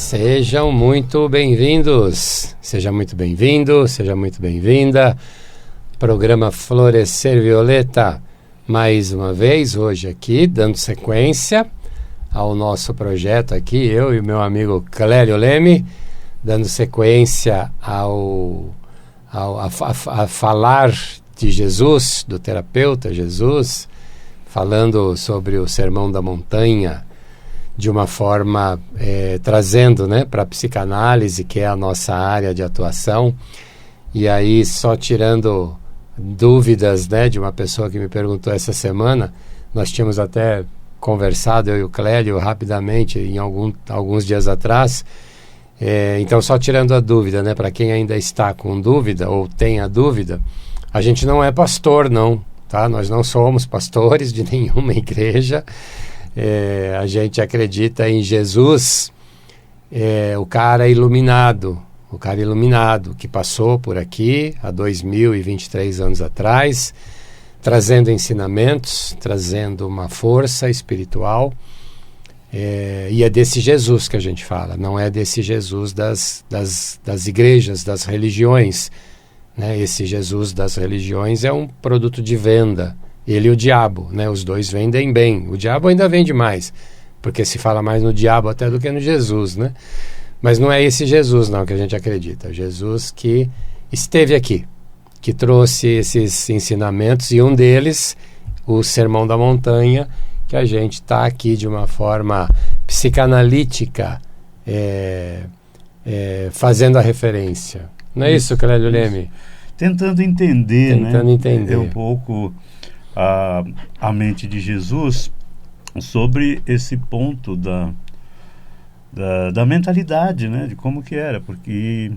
Sejam muito bem-vindos, seja muito bem-vindo, seja muito bem-vinda. Programa Florescer Violeta, mais uma vez, hoje aqui, dando sequência ao nosso projeto aqui, eu e o meu amigo Clélio Leme, dando sequência a falar de Jesus, do terapeuta Jesus, falando sobre o Sermão da Montanha, de uma forma trazendo, para a psicanálise, que é a nossa área de atuação, e aí só tirando dúvidas, de uma pessoa que me perguntou essa semana. Nós tínhamos até conversado, eu e o Clélio, rapidamente, em alguns dias atrás, então só tirando a dúvida, para quem ainda está com dúvida, ou tem a dúvida, a gente não é pastor, não, tá? Nós não somos pastores de nenhuma igreja. A gente acredita em Jesus, o cara iluminado, que passou por aqui há 2023 anos atrás, trazendo ensinamentos, trazendo uma força espiritual, e é desse Jesus que a gente fala, não é desse Jesus das igrejas, das religiões, Esse Jesus das religiões é um produto de venda. Ele e o diabo, os dois vendem bem. O diabo ainda vende mais, porque se fala mais no diabo até do que no Jesus, Mas não é esse Jesus, não, que a gente acredita. Jesus que esteve aqui, que trouxe esses ensinamentos, e um deles, o Sermão da Montanha, que a gente está aqui de uma forma psicanalítica, fazendo a referência. Não é isso, Clélio Leme? Tentando entender, entender um pouco a mente de Jesus sobre esse ponto da mentalidade, de como que era, porque...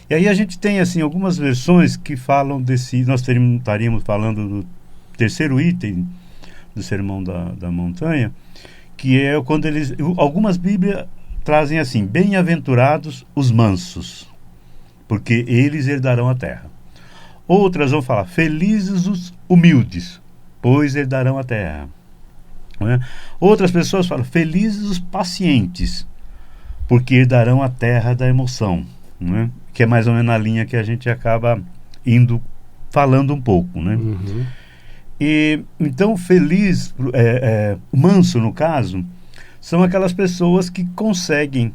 E aí a gente tem, assim, algumas versões que falam desse... Nós estaríamos falando do terceiro item do Sermão da Montanha, que é quando eles... Algumas Bíblias trazem assim: bem-aventurados os mansos, porque eles herdarão a terra. Outras vão falar: felizes os humildes, pois herdarão a terra. Outras pessoas falam: felizes os pacientes, porque herdarão a terra da emoção, que é mais ou menos na linha que a gente acaba falando um pouco, Uhum. E então, feliz, manso no caso, são aquelas pessoas que conseguem,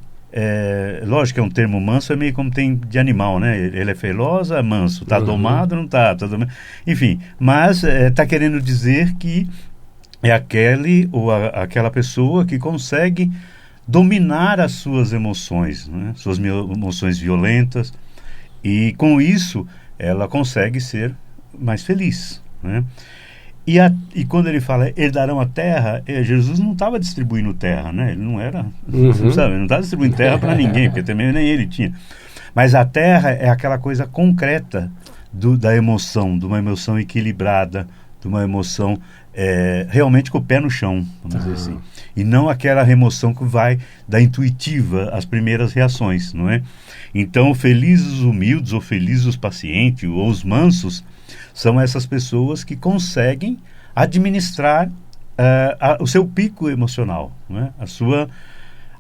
lógico que é um termo manso, é meio como tem de animal, ele é feroz, é manso, está domado, não está, enfim, mas está querendo dizer que é aquela pessoa que consegue dominar as suas emoções, suas emoções violentas, e com isso ela consegue ser mais feliz, E quando ele fala herdarão a terra, Jesus não estava distribuindo terra, ele não era, sabe, ele não estava distribuindo terra para ninguém, porque também nem ele tinha. Mas a terra é aquela coisa concreta da emoção, de uma emoção equilibrada, de uma emoção realmente com o pé no chão, vamos dizer assim. E não aquela emoção que vai da intuitiva, as primeiras reações, não é? Então, felizes os humildes, ou felizes os pacientes, ou os mansos, são essas pessoas que conseguem administrar o seu pico emocional,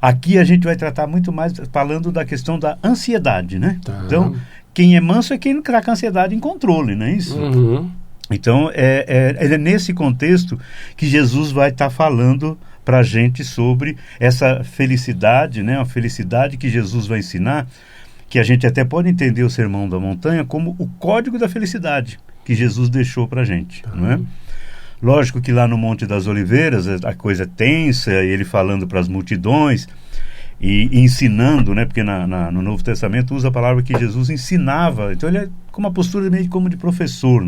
Aqui a gente vai tratar muito mais falando da questão da ansiedade, Então, quem é manso é quem não está com a ansiedade em controle, não é isso? Uhum. Então, é nesse contexto que Jesus vai estar falando para a gente sobre essa felicidade, a felicidade que Jesus vai ensinar, que a gente até pode entender o Sermão da Montanha como o código da felicidade que Jesus deixou para a gente, Lógico que lá no Monte das Oliveiras a coisa é tensa, ele falando para as multidões e ensinando, porque no Novo Testamento usa a palavra que Jesus ensinava, então ele é com uma postura meio como de professor,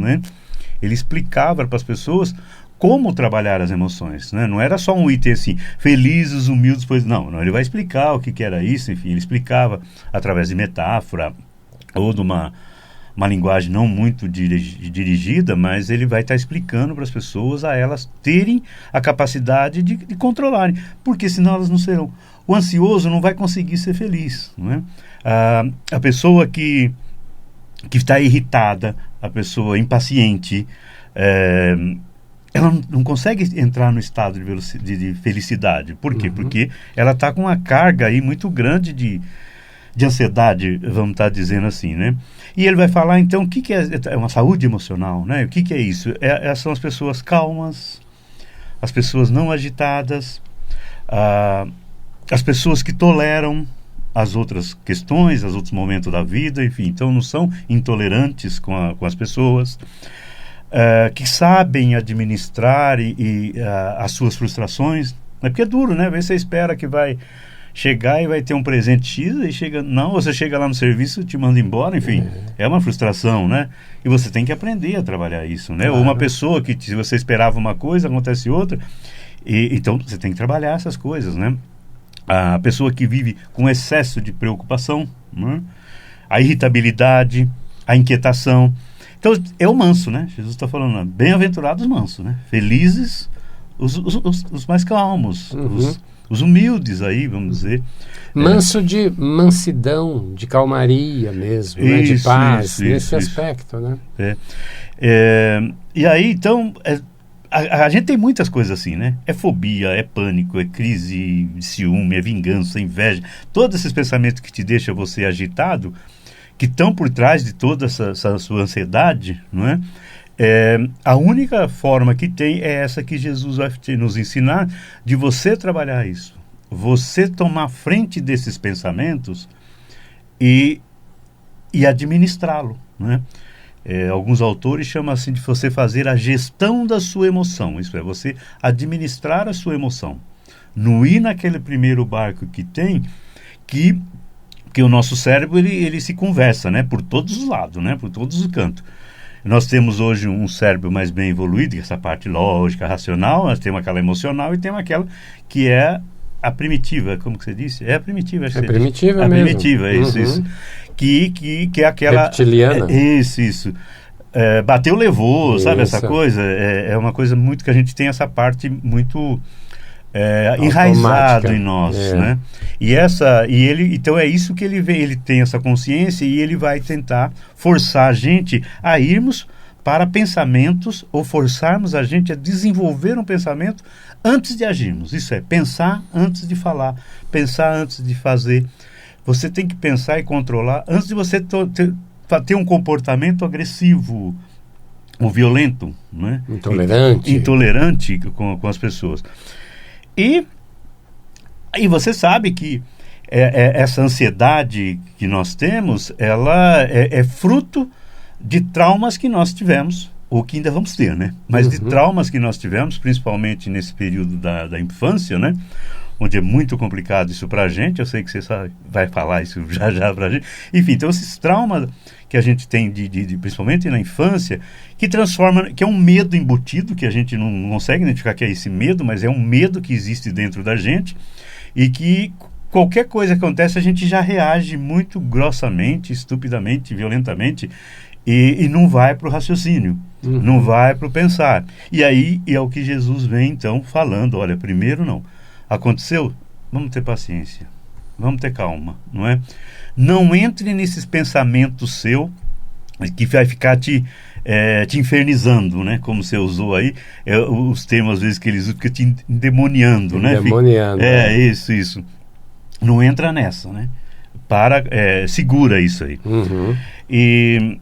Ele explicava para as pessoas como trabalhar as emoções, Não era só um item assim, felizes, humildes, pois não, ele vai explicar o que era isso, enfim, ele explicava através de metáfora ou de uma linguagem não muito dirigida, mas ele vai estar explicando para as pessoas, a elas terem a capacidade de controlarem, porque senão elas não serão. O ansioso não vai conseguir ser feliz, a pessoa que está irritada, a pessoa impaciente, ela não consegue entrar no estado de felicidade. Por quê? Porque ela está com uma carga aí muito grande de ansiedade, vamos estar dizendo assim, né? E ele vai falar, então, o que é uma saúde emocional, né? O que é isso? São as pessoas calmas, as pessoas não agitadas, as pessoas que toleram as outras questões, os outros momentos da vida, enfim, então não são intolerantes com as pessoas, que sabem administrar as suas frustrações, né? Porque é duro, né? Você espera que vai chegar e vai ter um presente X, e você chega lá no serviço e te manda embora, enfim, é uma frustração, né? E você tem que aprender a trabalhar isso, né? Claro. Ou uma pessoa que, se você esperava uma coisa, acontece outra, então você tem que trabalhar essas coisas, né? A pessoa que vive com excesso de preocupação, né? A irritabilidade, a inquietação. Então, é o manso, né? Jesus está falando, bem-aventurados os mansos, né? Felizes os mais calmos, os humildes aí, vamos dizer. Manso de mansidão, de calmaria mesmo, né? De paz, nesse aspecto, né? E aí, então, a gente tem muitas coisas assim, né? É fobia, é pânico, é crise de ciúme, é vingança, é inveja. Todos esses pensamentos que te deixam você agitado, que estão por trás de toda essa sua ansiedade, não é? A única forma que tem é essa que Jesus vai nos ensinar, de você trabalhar isso. Você tomar frente desses pensamentos e administrá-lo, né? Alguns autores chamam assim de você fazer a gestão da sua emoção. Isso é, você administrar a sua emoção. Não ir naquele primeiro barco que tem, que o nosso cérebro ele se conversa, né? Por todos os lados, né? Por todos os cantos. Nós temos hoje um cérebro mais bem evoluído, essa parte lógica, racional, nós temos aquela emocional e temos aquela que é a primitiva, como que você disse? É a primitiva, acho que é primitiva mesmo. A primitiva, isso. Que é aquela... reptiliana. Isso. Bateu, levou, isso. Sabe essa coisa? É uma coisa muito que a gente tem essa parte muito... enraizado em nós, né? Então é isso que ele tem essa consciência, e ele vai tentar forçar a gente a irmos para pensamentos, ou forçarmos a gente a desenvolver um pensamento antes de agirmos. Isso é, pensar antes de falar, pensar antes de fazer. Você tem que pensar e controlar antes de você ter um comportamento agressivo ou violento, né? Intolerante com as pessoas. E você sabe que essa ansiedade que nós temos, ela é fruto de traumas que nós tivemos, ou que ainda vamos ter, né? Mas de traumas que nós tivemos, principalmente nesse período da infância, né? Onde é muito complicado isso pra gente. Eu sei que você vai falar isso já pra gente. Enfim, então esses traumas que a gente tem, principalmente na infância, que é um medo embutido, que a gente não consegue identificar que é esse medo, mas é um medo que existe dentro da gente, e que qualquer coisa que acontece, a gente já reage muito grossamente, estupidamente, violentamente, e não vai para o raciocínio, não vai para o pensar. E aí é o que Jesus vem, então, falando, olha, primeiro não. Aconteceu? Vamos ter paciência, vamos ter calma, não é? Não entre nesses pensamentos seu que vai ficar te infernizando, né? Como você usou aí, os termos às vezes que eles usam, que te endemoniando, né? Endemoniando. Isso. Não entra nessa, né? Segura isso aí. E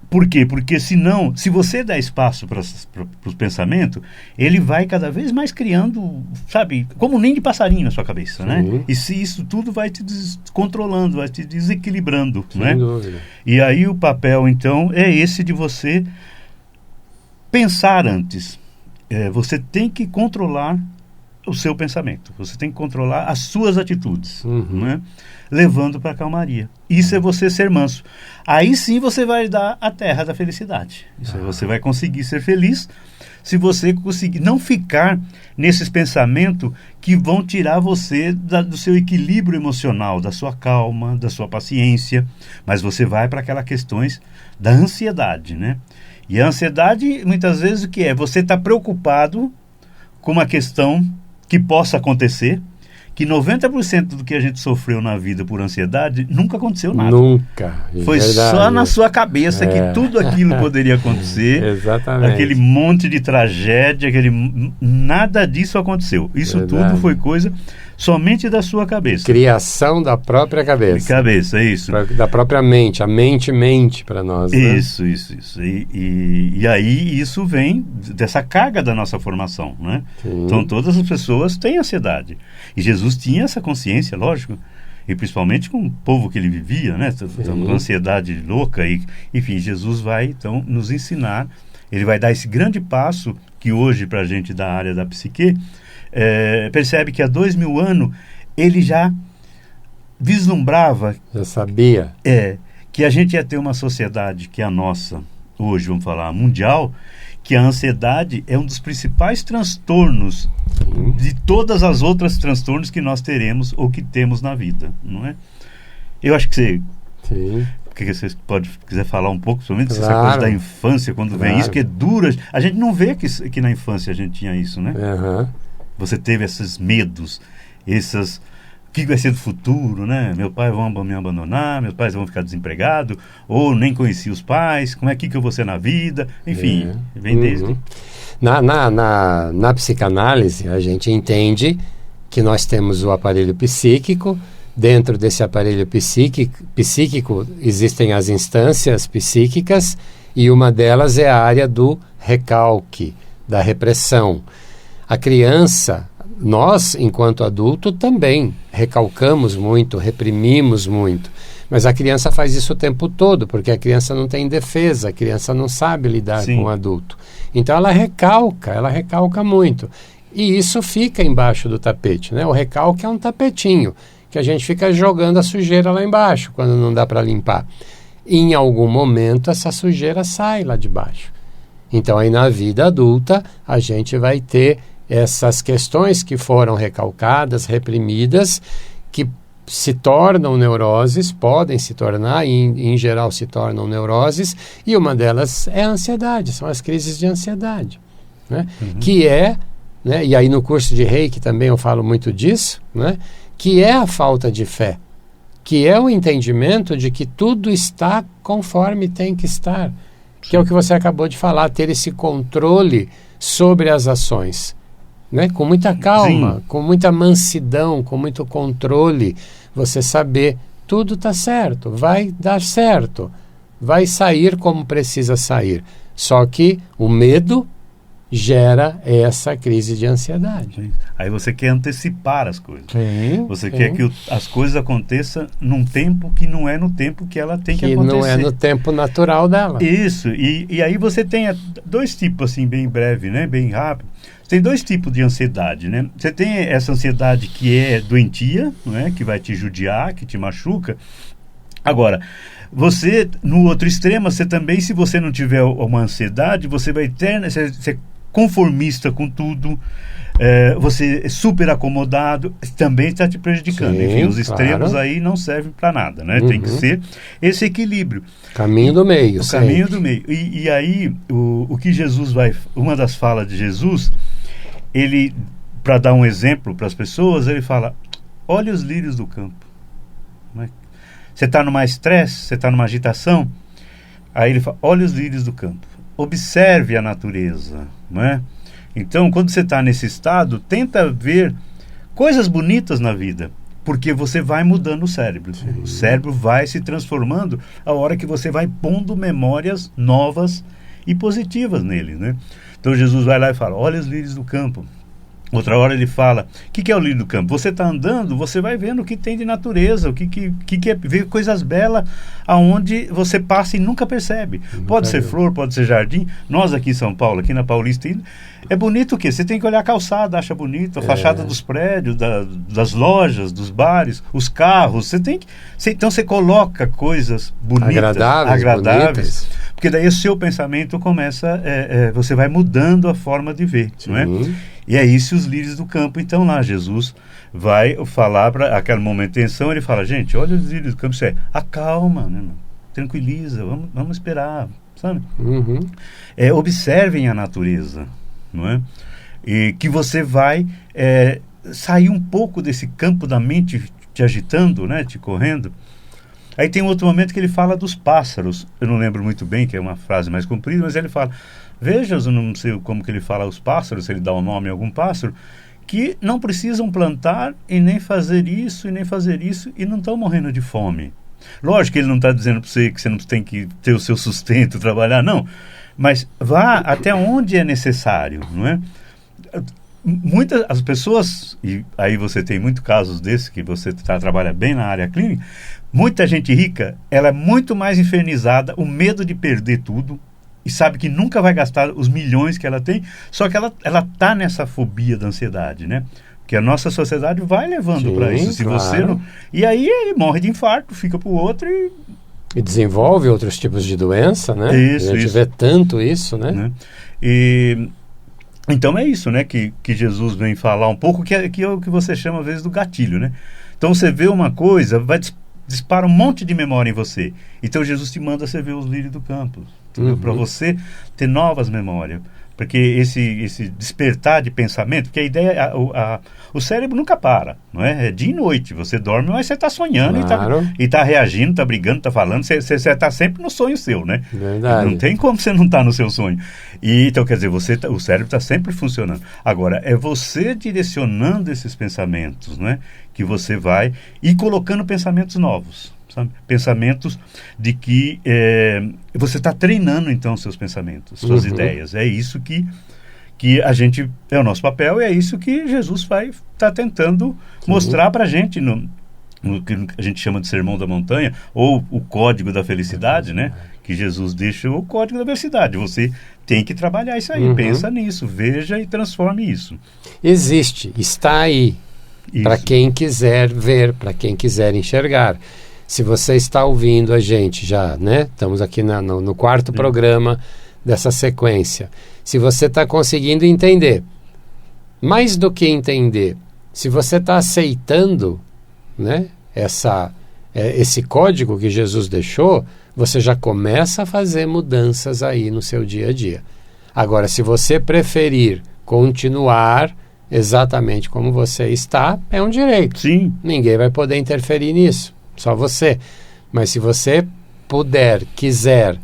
por quê? Porque senão, se você dá espaço para os pensamentos, ele vai cada vez mais criando, sabe, como um ninho de passarinho na sua cabeça, né? E se isso tudo vai te descontrolando, vai te desequilibrando, né? Sem dúvida. E aí o papel, então, é esse de você pensar antes. Você tem que controlar o seu pensamento, você tem que controlar as suas atitudes, né? Levando para a calmaria. Isso é você ser manso. Aí sim você vai dar a terra da felicidade. Isso você vai conseguir ser feliz se você conseguir não ficar nesses pensamentos que vão tirar você do seu equilíbrio emocional, da sua calma, da sua paciência, mas você vai para aquelas questões da ansiedade, né? E a ansiedade, muitas vezes, o que é? Você está preocupado com uma questão que possa acontecer, que 90% do que a gente sofreu na vida por ansiedade nunca aconteceu nada. Nunca. Foi verdade. só na sua cabeça que tudo aquilo poderia acontecer. Exatamente. Aquele monte de tragédia, nada disso aconteceu. Isso Verdade. tudo foi coisa somente da sua cabeça. Criação da própria cabeça. Cabeça, isso. Da própria mente. A mente mente para nós. Né? Isso. E aí isso vem dessa carga da nossa formação, né? Então todas as pessoas têm ansiedade. E Jesus tinha essa consciência, lógico. E principalmente com o povo que ele vivia, né? Com ansiedade louca. Enfim, Jesus vai então nos ensinar. Ele vai dar esse grande passo que hoje para a gente da área da psique, percebe que há 2000 anos ele já vislumbrava, já sabia que a gente ia ter uma sociedade que é a nossa, hoje vamos falar mundial, que a ansiedade é um dos principais transtornos de todas as outras transtornos que nós teremos ou que temos na vida, não é? Eu acho que você... Sim. Que você quiser falar um pouco, somente claro. Essa coisa da infância, quando vem isso, que é dura. A gente não vê que na infância a gente tinha isso, né? Você teve esses medos, o que vai ser do futuro, né? Meu pai vão me abandonar, meus pais vão ficar desempregados, ou nem conheci os pais, como é que eu vou ser na vida, enfim, vem desde... Na psicanálise, a gente entende que nós temos o aparelho psíquico. Dentro desse aparelho psíquico existem as instâncias psíquicas e uma delas é a área do recalque, da repressão. A criança, nós, enquanto adulto, também recalcamos muito, reprimimos muito. Mas a criança faz isso o tempo todo, porque a criança não tem defesa, a criança não sabe lidar com o adulto. Então ela recalca muito. E isso fica embaixo do tapete, né? O recalque é um tapetinho que a gente fica jogando a sujeira lá embaixo, quando não dá para limpar. E em algum momento essa sujeira sai lá de baixo. Então aí na vida adulta a gente vai ter essas questões que foram recalcadas, reprimidas, que se tornam neuroses, podem se tornar, e em geral se tornam neuroses, e uma delas é a ansiedade, são as crises de ansiedade, né? Que é, né, e aí no curso de Reiki também eu falo muito disso, né, que é a falta de fé, que é o entendimento de que tudo está conforme tem que estar, que é o que você acabou de falar, ter esse controle sobre as ações, né? Com muita calma, com muita mansidão, com muito controle, você saber, tudo está certo, vai dar certo, vai sair como precisa sair. Só que o medo gera essa crise de ansiedade. Aí você quer antecipar as coisas. Você sim. quer que as coisas aconteçam num tempo que não é no tempo que ela tem que acontecer. Que não é no tempo natural dela. Isso. E aí você tem dois tipos, assim, bem breve, né? Bem rápido. Tem dois tipos de ansiedade, né? Você tem essa ansiedade que é doentia, não é? Que vai te judiar, que te machuca. Agora, você, no outro extremo, você também, se você não tiver uma ansiedade, você vai ter... Você conformista com tudo, você é super acomodado, também está te prejudicando. Sim, enfim, os extremos claro. Aí não servem para nada, né? Tem que ser esse equilíbrio. Caminho do meio. O caminho do meio. E aí, o que Jesus vai... Uma das falas de Jesus, ele, para dar um exemplo para as pessoas, ele fala, olha os lírios do campo. Né? Você está numa estresse, você está numa agitação, aí ele fala, olha os lírios do campo. Observe a natureza, não é? Então, quando você está nesse estado, tenta ver coisas bonitas na vida, porque você vai mudando o cérebro. Sim. O cérebro vai se transformando a hora que você vai pondo memórias novas e positivas nele, né? Então, Jesus vai lá e fala, olha os lírios do campo. Outra hora ele fala, o que é o lírio do campo? Você está andando, você vai vendo o que tem de natureza, o que é ver coisas belas aonde você passa e nunca percebe. Pode ser flor, pode ser jardim. Nós aqui em São Paulo, aqui na Paulista, é bonito o quê? Você tem que olhar a calçada, acha bonito, a fachada dos prédios, das lojas, dos bares, os carros. Você tem que... Então você coloca coisas bonitas, agradáveis, porque daí o seu pensamento começa, você vai mudando a forma de ver, não é? E é isso os lírios do campo. Então lá Jesus vai falar para aquele momento de tensão, ele fala, gente, olha os lírios do campo, isso acalma, né, tranquiliza, vamos esperar, sabe? Observem a natureza, não é? E que você vai sair um pouco desse campo da mente te agitando, né, te correndo. Aí tem outro momento que ele fala dos pássaros. Eu não lembro muito bem, que é uma frase mais comprida, mas ele fala, veja, eu não sei como que ele fala aos pássaros, se ele dá um nome a algum pássaro, que não precisam plantar e nem fazer isso e não estão morrendo de fome. Lógico que ele não está dizendo para você que você não tem que ter o seu sustento, trabalhar, não. Mas vá até onde é necessário, não é? Muitas as pessoas, e aí você tem muitos casos desses, que você trabalha bem na área clínica, muita gente rica, ela é muito mais infernizada, o medo de perder tudo, e sabe que nunca vai gastar os milhões que ela tem, só que ela está nessa fobia da ansiedade, né? Que a nossa sociedade vai levando para isso. Se claro. você não... E aí ele morre de infarto, fica para o outro e desenvolve outros tipos de doença, né? Isso, a gente vê tanto isso, né? E então é isso, né? Que Jesus vem falar um pouco, que é o que você chama às vezes do gatilho, né? Então você vê uma coisa, dispara um monte de memória em você. Então Jesus te manda você ver os lírios do campo, para você ter novas memórias. Porque esse despertar de pensamento, porque a ideia, o cérebro nunca para, não é? É dia e noite, você dorme, mas você está sonhando, claro. e está reagindo, está brigando, está falando, você está sempre no sonho seu, né? Verdade. Não tem como você não estar no seu sonho. E, então, quer dizer, o cérebro está sempre funcionando. Agora, é você direcionando esses pensamentos, né? Que você vai e colocando pensamentos novos. Sabe? Pensamentos de que você está treinando então seus pensamentos, suas ideias. É isso que a gente, é o nosso papel, e é isso que Jesus vai estar tentando mostrar para a gente no que a gente chama de Sermão da Montanha, ou o Código da Felicidade, né? Que Jesus deixa o Código da Felicidade. Você tem que trabalhar isso aí, pensa nisso, veja e transforme isso. Existe, está aí, para quem quiser ver, para quem quiser enxergar. Se você está ouvindo a gente já, né? Estamos aqui no quarto programa dessa sequência. Se você está conseguindo entender, mais do que entender, se você está aceitando, né? Esse código que Jesus deixou, você já começa a fazer mudanças aí no seu dia a dia. Agora, se você preferir continuar exatamente como você está, é um direito. Sim. Ninguém vai poder interferir nisso. Só você. Mas se você puder, quiser,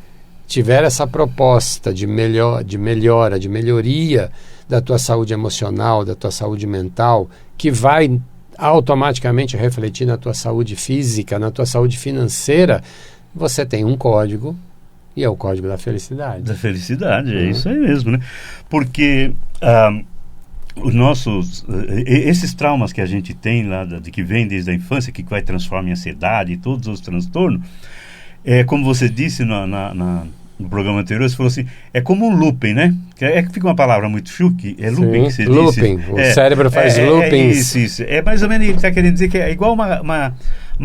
tiver essa proposta de melhora, de melhoria da tua saúde emocional, da tua saúde mental, que vai automaticamente refletir na tua saúde física, na tua saúde financeira, você tem um código, e é o código da felicidade. Da felicidade, é isso aí mesmo, né? Porque esses traumas que a gente tem lá, que vem desde a infância, que vai transformar em ansiedade e todos os transtornos, como você disse no programa anterior, você falou assim, é como um looping, né? Que fica uma palavra muito chuque, é looping. Sim, que você looping. Disse. O cérebro faz loopings. Isso. É mais ou menos, ele está querendo dizer que é igual uma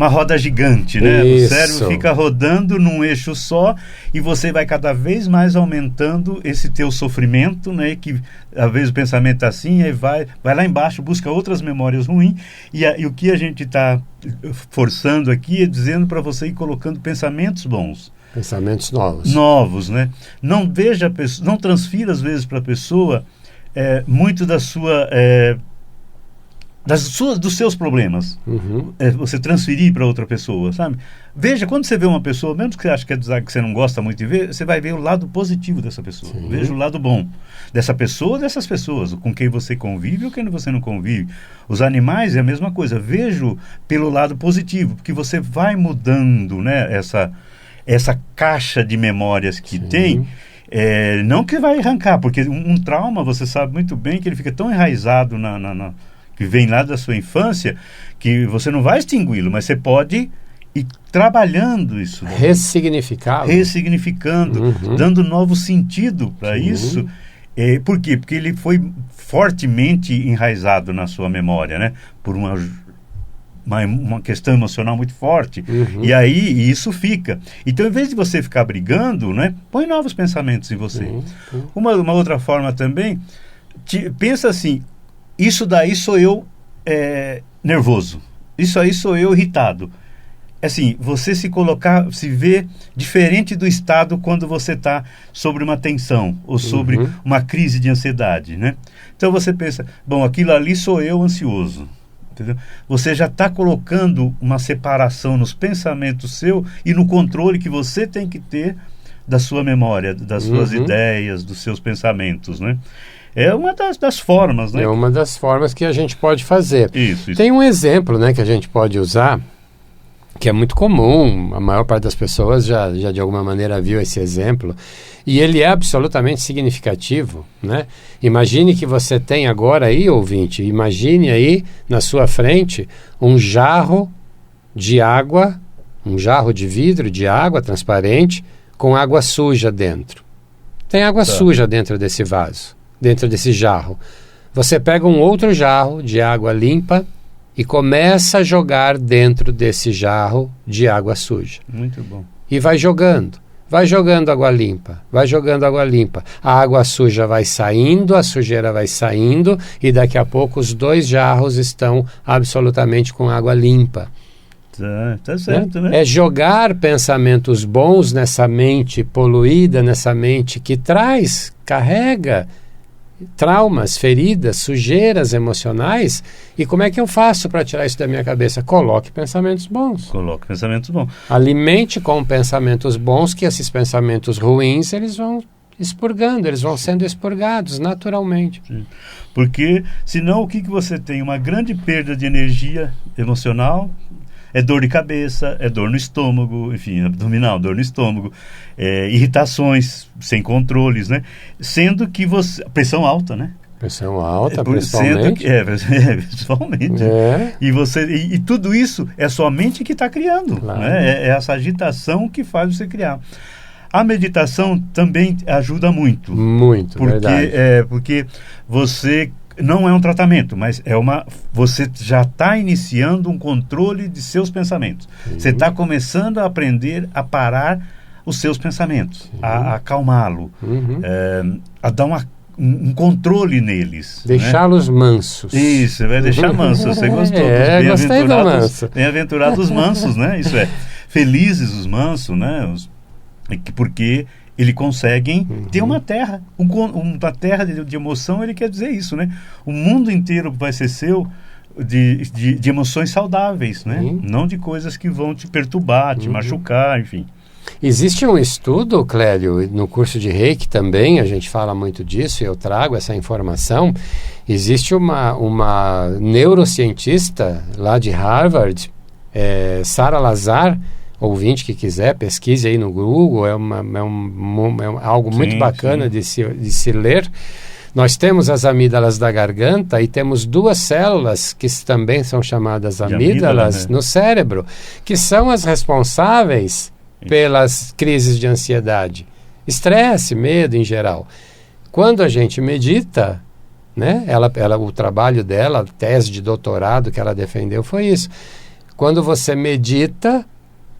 roda gigante, né? Isso. O cérebro fica rodando num eixo só e você vai cada vez mais aumentando esse teu sofrimento, né? Que às vezes o pensamento está assim, aí vai lá embaixo, busca outras memórias ruins e o que a gente está forçando aqui é dizendo para você ir colocando pensamentos bons. Pensamentos novos. Novos, né? Não transfira às vezes para a pessoa muito da sua... dos seus problemas. Você transferir para outra pessoa, sabe? Veja, quando você vê uma pessoa, mesmo que você acha que você não gosta muito de ver, você vai ver o lado positivo dessa pessoa. Sim. Veja o lado bom dessa pessoa, dessas pessoas, com quem você convive ou quem você não convive. Os animais é a mesma coisa. Vejo pelo lado positivo, porque você vai mudando, né, essa caixa de memórias que tem. Não que vai arrancar, porque um trauma, você sabe muito bem que ele fica tão enraizado que vem lá da sua infância, que você não vai extingui-lo, mas você pode ir trabalhando isso. Ressignificando, dando novo sentido para isso. Por quê? Porque ele foi fortemente enraizado na sua memória, né? Por uma questão emocional muito forte. E aí isso fica. Então, em vez de você ficar brigando, né? Põe novos pensamentos em você. Uma outra forma também, pensa assim, isso daí sou eu nervoso. Isso aí sou eu irritado. assim, você se colocar, se ver diferente do estado quando você está sobre uma tensão ou sobre uma crise de ansiedade, né? Então você pensa, bom, aquilo ali sou eu ansioso, entendeu? Você já está colocando uma separação nos pensamentos seu e no controle que você tem que ter da sua memória, das suas ideias, dos seus pensamentos, né? É uma das formas, né? É uma das formas que a gente pode fazer. Isso. Tem um exemplo, né, que a gente pode usar, que é muito comum, a maior parte das pessoas já de alguma maneira viu esse exemplo, e ele é absolutamente significativo, né? Imagine que você tem agora aí, ouvinte, imagine aí na sua frente um jarro de água, um jarro de vidro de água transparente com água suja dentro. Tem água suja dentro desse vaso, dentro desse jarro. Você pega um outro jarro de água limpa e começa a jogar dentro desse jarro de água suja. Muito bom. E vai jogando água limpa, vai jogando água limpa. A água suja vai saindo, a sujeira vai saindo e daqui a pouco os dois jarros estão absolutamente com água limpa. Tá certo, né? É jogar pensamentos bons nessa mente poluída, nessa mente que carrega traumas, feridas, sujeiras emocionais. E como é que eu faço para tirar isso da minha cabeça? Coloque pensamentos bons. Coloque pensamentos bons. Alimente com pensamentos bons, que esses pensamentos ruins, eles vão expurgando, eles vão sendo expurgados naturalmente. Sim. Porque senão o que você tem? Uma grande perda de energia emocional. É dor de cabeça, é dor no estômago, enfim, abdominal, dor no estômago, irritações sem controles, né? Sendo que pressão alta, né? Pressão alta, principalmente. Principalmente. É. E tudo isso é sua mente que está criando, Claro. né? É essa agitação que faz você criar. A meditação também ajuda muito. Muito, verdade. Porque você... Não é um tratamento, mas você já está iniciando um controle de seus pensamentos. Você está começando a aprender a parar os seus pensamentos, a acalmá-lo, a dar um controle neles. Deixá-los mansos. Isso, vai deixar manso. Você gostou. Gostei do manso. Bem-aventurados mansos, né? Isso é. Felizes os mansos, né? Porque... eles conseguem ter uma terra, uma terra de emoção. Ele quer dizer isso, né? O mundo inteiro vai ser seu de emoções saudáveis, né? Não de coisas que vão te perturbar, te machucar, enfim. Existe um estudo, Clélio, no curso de Reiki também, a gente fala muito disso e eu trago essa informação. Existe uma neurocientista lá de Harvard, Sara Lazar, ouvinte que quiser, pesquise aí no Google, é algo muito bacana de se ler. Nós temos as amígdalas da garganta e temos duas células que também são chamadas amígdalas no cérebro, que são as responsáveis pelas crises de ansiedade, estresse, medo em geral. Quando a gente medita, né, o trabalho dela, a tese de doutorado que ela defendeu foi isso. Quando você medita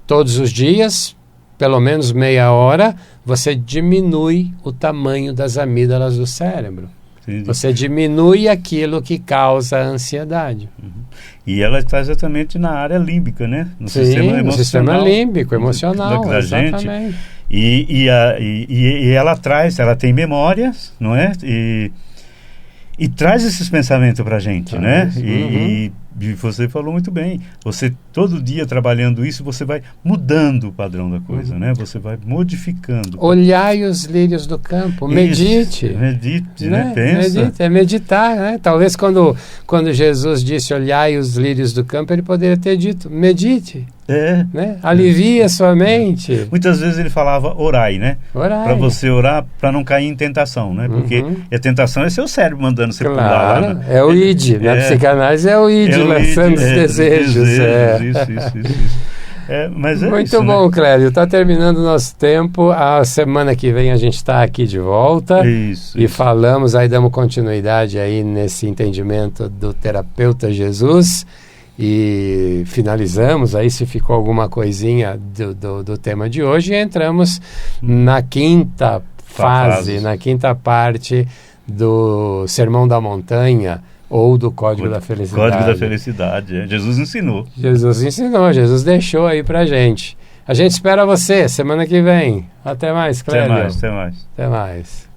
todos os dias, pelo menos meia hora, você diminui o tamanho das amígdalas do cérebro. Entendi. Você diminui aquilo que causa a ansiedade. E ela está exatamente na área límbica, né? No sistema límbico, emocional, exatamente. Gente. E ela tem memórias, não é? E traz esses pensamentos para a gente, né? E você falou muito bem. Você, todo dia trabalhando isso, você vai mudando o padrão da coisa, né? Você vai modificando. Olhai os lírios do campo. Medite. Medite, né? Pensa. Medite, é meditar, né? Talvez quando Jesus disse olhai os lírios do campo, ele poderia ter dito medite. Né? Alivia a sua mente. Muitas vezes ele falava orai, né? Para você orar, para não cair em tentação, né? Porque a tentação é seu cérebro mandando você pular lá, né? É o id, na psicanálise é o id lançando os desejos. Isso. Mas muito isso, bom, né? Clélio. Está terminando o nosso tempo. A semana que vem a gente está aqui de volta. Isso. Falamos, aí damos continuidade aí nesse entendimento do terapeuta Jesus. E finalizamos aí, se ficou alguma coisinha do tema de hoje, e entramos na quinta fase, na quinta parte do Sermão da Montanha, ou do Código da Felicidade. Código da Felicidade, Jesus ensinou. Jesus ensinou, Jesus deixou aí pra gente. A gente espera você semana que vem. Até mais, Clébio. Até mais. Até mais.